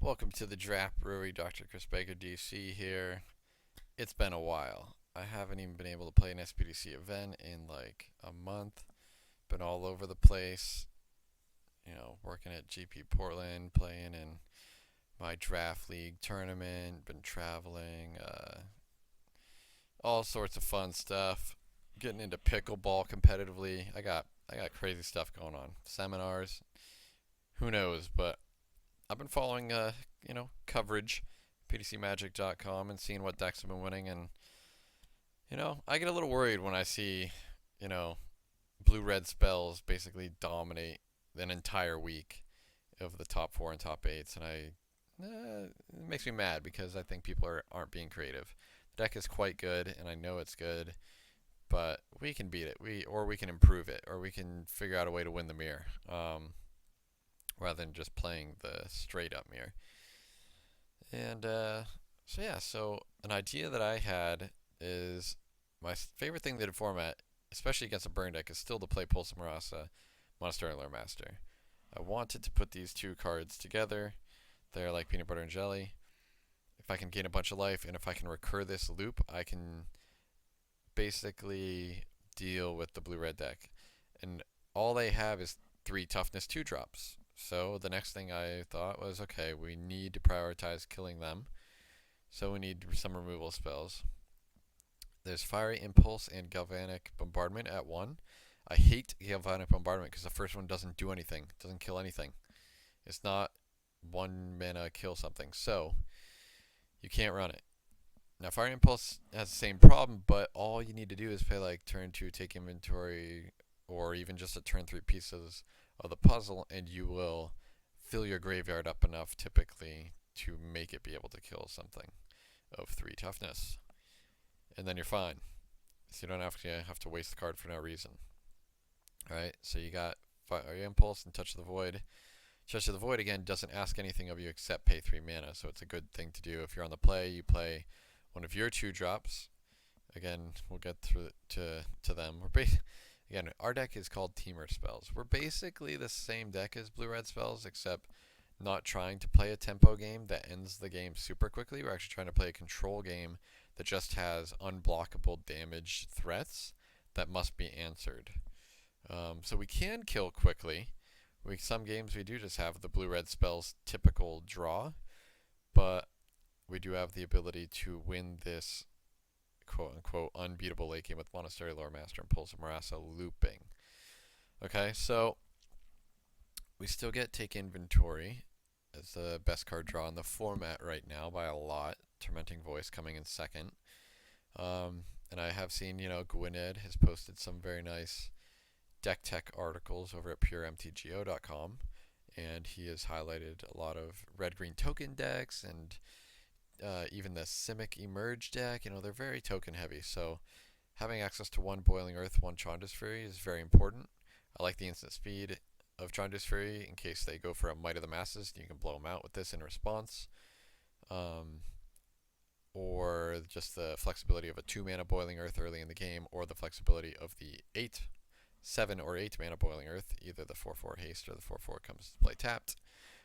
Welcome to the Draft Brewery. Dr. Chris Baker, DC here. It's been a while. I haven't even been able to play an SPDC event in like a month. Been all over the place, working at GP Portland, playing in my draft league tournament, been traveling, all sorts of fun stuff. Getting into pickleball competitively. I got crazy stuff going on. Seminars, who knows, but I've been following coverage, pdcmagic.com, and seeing what decks have been winning, and I get a little worried when I see you know blue red spells basically dominate an entire week of the top four and top eights, and it makes me mad because I think people aren't being creative. The deck is quite good, and I know it's good, but we can beat it. We can improve it, or we can figure out a way to win the mirror. Rather than just playing the straight up mirror. And so an idea that I had is my favorite thing to do format, especially against a burn deck, is still to play Pulse Marasa, Monastery Lore Master. I wanted to put these two cards together. They're like peanut butter and jelly. If I can gain a bunch of life and if I can recur this loop, I can basically deal with the blue red deck. And all they have is 3 toughness 2 drops. So the next thing I thought was, okay, we need to prioritize killing them. So we need some removal spells. There's Fiery Impulse and Galvanic Bombardment at 1. I hate Galvanic Bombardment because the first one doesn't do anything. It doesn't kill anything. It's not 1 mana kill something. So you can't run it. Now Fiery Impulse has the same problem, but all you need to do is play like turn 2, take inventory, or even just a turn 3 pieces of the puzzle, and you will fill your graveyard up enough typically to make it be able to kill something of 3 toughness. And then you're fine. So you don't have to waste the card for no reason. Alright, so you got Fire Impulse and Touch of the Void. Touch of the Void, again, doesn't ask anything of you except pay 3 mana, so it's a good thing to do. If you're on the play, you play one of your 2 drops. Again, we'll get through to them. Again, our deck is called Temur spells. We're basically the same deck as blue-red spells, except not trying to play a tempo game that ends the game super quickly. We're actually trying to play a control game that just has unblockable damage threats that must be answered. So we can kill quickly. Some games we do just have the blue-red spells typical draw, but we do have the ability to win this quote-unquote unbeatable late game with Monastery Lore Master and Pulse of Marasa looping. Okay, so we still get Take Inventory as the best card draw in the format right now by a lot. Tormenting Voice coming in second. And I have seen, Gwynedd has posted some very nice deck tech articles over at puremtgo.com, and he has highlighted a lot of red-green token decks and even the Simic Emerge deck. They're very token heavy, so having access to 1 Boiling Earth, 1 Chandra's Fury is very important. I like the instant speed of Chandra's Fury in case they go for a Might of the Masses. You can blow them out with this in response. Or just the flexibility of a 2 mana Boiling Earth early in the game, or the flexibility of the 7 or 8 mana Boiling Earth, either the 4/4 haste or the 4/4 comes to play tapped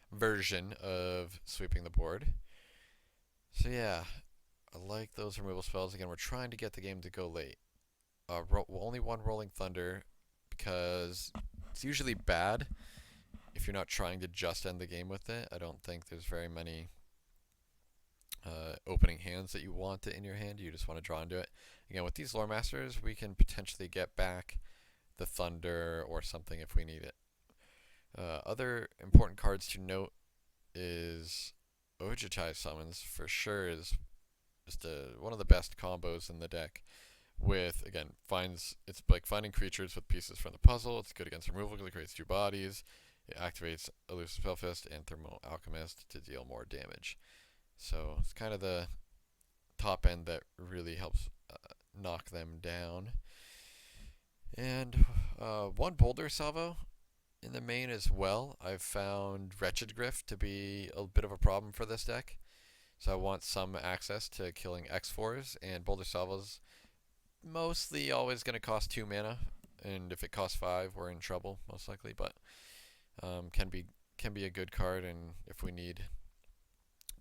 version of sweeping the board. So yeah, I like those removal spells. Again, we're trying to get the game to go late. Only 1 Rolling Thunder because it's usually bad if you're not trying to just end the game with it. I don't think there's very many opening hands that you want it in your hand. You just want to draw into it. Again, with these Lore Masters, we can potentially get back the Thunder or something if we need it. Other important cards to note is Ojutai's Summons for sure is just one of the best combos in the deck. With, again, it's like finding creatures with pieces from the puzzle. It's good against removal because it creates 2 bodies. It activates Elusive Spellfist and Thermal Alchemist to deal more damage. So it's kind of the top end that really helps knock them down. And 1 Boulder Salvo in the main as well. I've found Wretched Griff to be a bit of a problem for this deck. So I want some access to killing X4s, and Boulder Salvo's mostly always going to cost 2 mana, and if it costs 5, we're in trouble most likely. But can be a good card, and if we need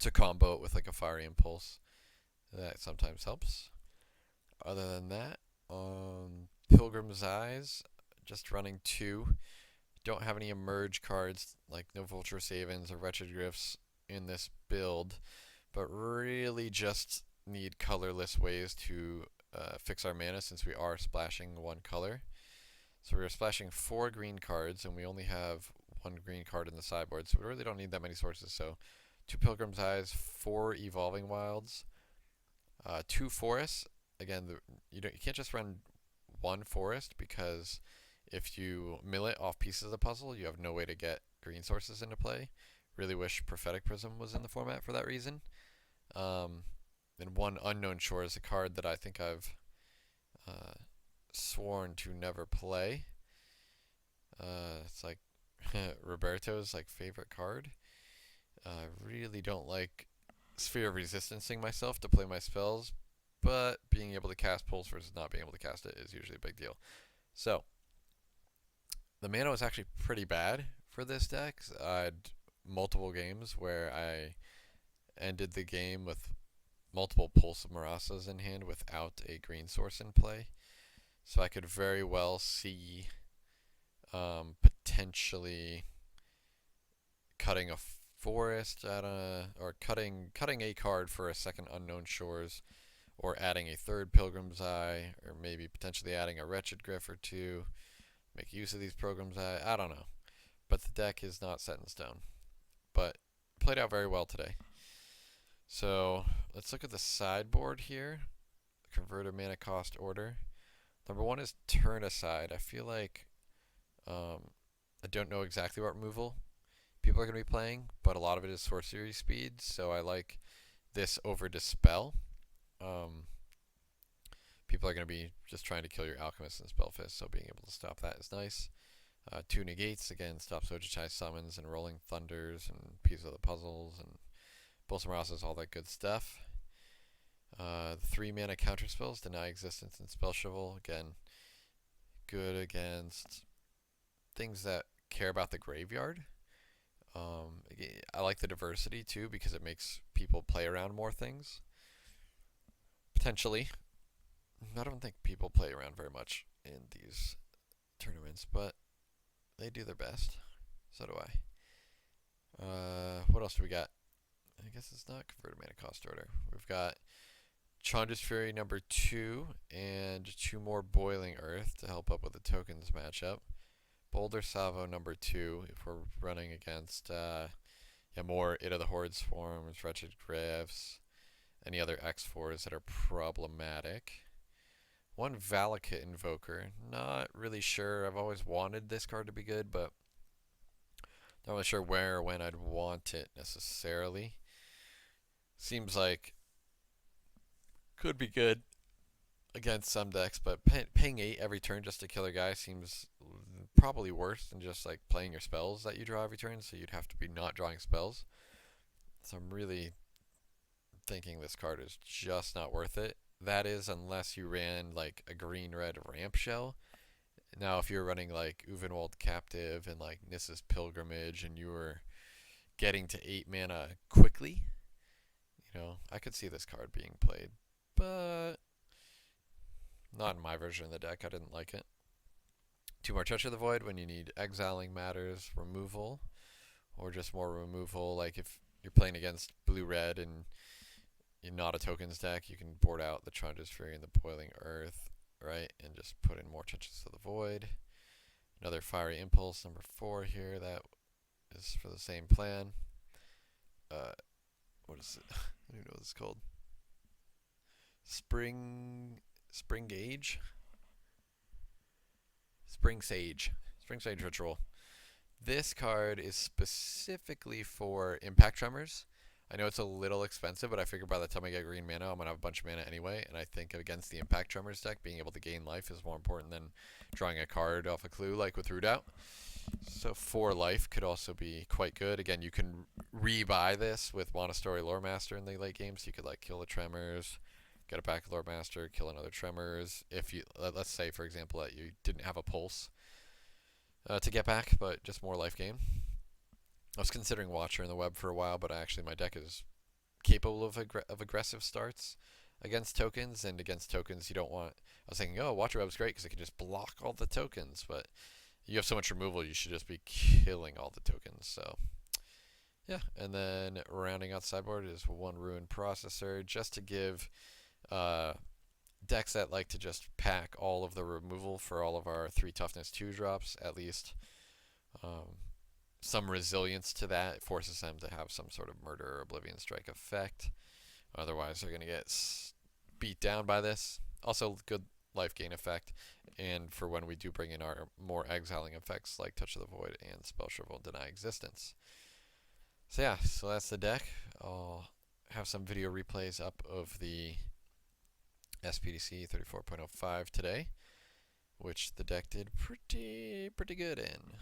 to combo it with like a Fiery Impulse. That sometimes helps. Other than that, Pilgrim's Eyes, just running 2. Don't have any emerge cards like no Vulture Savings or Wretched Grifts in this build, but really just need colorless ways to fix our mana since we are splashing 1 color. So we are splashing 4 green cards and we only have 1 green card in the sideboard, so we really don't need that many sources. So 2 Pilgrim's Eyes, 4 Evolving Wilds, 2 Forests. Again, you can't just run 1 forest because if you mill it off pieces of the puzzle, you have no way to get green sources into play. Really wish Prophetic Prism was in the format for that reason. And 1 Unknown Shore is a card that I think I've sworn to never play. It's like Roberto's like favorite card. I really don't like Sphere of Resistancing myself to play my spells, but being able to cast Pulse versus not being able to cast it is usually a big deal. So the mana was actually pretty bad for this deck. I had multiple games where I ended the game with multiple Pulse of Marasas in hand without a green source in play. So I could very well see potentially cutting a forest at or cutting a card for a second Unknown Shores, or adding a 3rd Pilgrim's Eye, or maybe potentially adding a Wretched Griff or 2. Make use of these Pilgrim's Eye. I don't know, but the deck is not set in stone. But played out very well today. So let's look at the sideboard here. Converter mana cost order. Number 1 is Turn Aside. I feel like I don't know exactly what removal people are going to be playing, but a lot of it is sorcery speed, so I like this over Dispel. People are going to be just trying to kill your Alchemist and Spellfist, so being able to stop that is nice. 2 Negates, again, stops Ojichai Summons and Rolling Thunders and pieces of the puzzles and Bolsamarasas, all that good stuff. 3 mana counter spells, Deny Existence and Spell Shovel. Again, good against things that care about the graveyard. I like the diversity too because it makes people play around more things. Potentially. I don't think people play around very much in these tournaments, but they do their best. So do I. What else do we got? I guess it's not converted mana cost order. We've got Chandra's Fury number 2 and 2 more Boiling Earth to help up with the tokens matchup. Boulder Savo number 2 if we're running against more Id of the Horde Swarms, Wretched Griffs, any other X4s that are problematic. 1 Valakut Invoker. Not really sure. I've always wanted this card to be good, but not really sure where or when I'd want it necessarily. Seems like could be good against some decks, but paying 8 every turn just to kill a guy seems probably worse than just like playing your spells that you draw every turn, so you'd have to be not drawing spells. So I'm really thinking this card is just not worth it. That is, unless you ran like a green-red Ramp Shell. Now, if you're running like Uvenwald Captive and like Nissa's Pilgrimage and you were getting to 8 mana quickly, I could see this card being played. But not in my version of the deck. I didn't like it. 2 more Touch of the Void when you need Exiling Matters, removal, or just more removal. Like if you're playing against blue-red and you're not a tokens deck, you can board out the Chandra's Fury and the Boiling Earth, right? And just put in more Touches of the Void. Another Fiery Impulse, number 4 here. That is for the same plan. What is it? I don't even know what it's called. Spring Gauge? Spring Sage Ritual. This card is specifically for Impact Tremors. I know it's a little expensive, but I figure by the time I get green mana, I'm going to have a bunch of mana anyway, and I think against the Impact Tremors deck, being able to gain life is more important than drawing a card off a clue like with Root Out. So 4 life could also be quite good. Again, you can rebuy this with Monastery Lore Master in the late game, so you could like kill the Tremors, get it back Lore Master, kill another Tremors. If you, let's say for example that you didn't have a Pulse to get back, but just more life gain. I was considering Watcher in the Web for a while, but actually my deck is capable of aggressive starts against tokens, and against tokens you don't want. I was thinking, oh, Watcher Web's great because it can just block all the tokens, but you have so much removal, you should just be killing all the tokens. So yeah, and then rounding out sideboard is one Ruin Processor, just to give uh, decks that like to just pack all of the removal for all of our 3 toughness 2 drops, at least um, some resilience to that. It forces them to have some sort of Murder or Oblivion Strike effect. Otherwise, they're going to get beat down by this. Also, good life gain effect, and for when we do bring in our more exiling effects like Touch of the Void and Spell Shrivel Deny Existence. So yeah, so that's the deck. I'll have some video replays up of the SPDC 34.05 today, which the deck did pretty good in.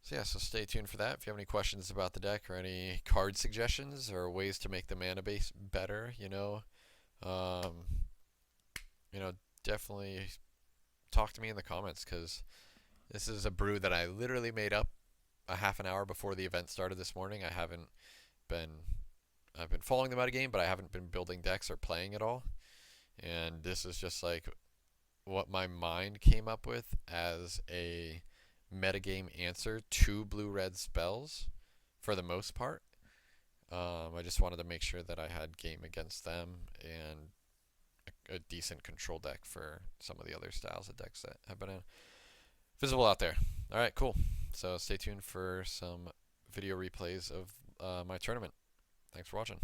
So yeah, so stay tuned for that. If you have any questions about the deck or any card suggestions or ways to make the mana base better, um, definitely talk to me in the comments, because this is a brew that I literally made up a half an hour before the event started this morning. Been I've been following the metagame, but I haven't been building decks or playing at all. And this is just like what my mind came up with as a metagame answer to blue-red spells for the most part. I just wanted to make sure that I had game against them and a decent control deck for some of the other styles of decks that have been visible out there. Alright, cool. So stay tuned for some video replays of my tournament. Thanks for watching.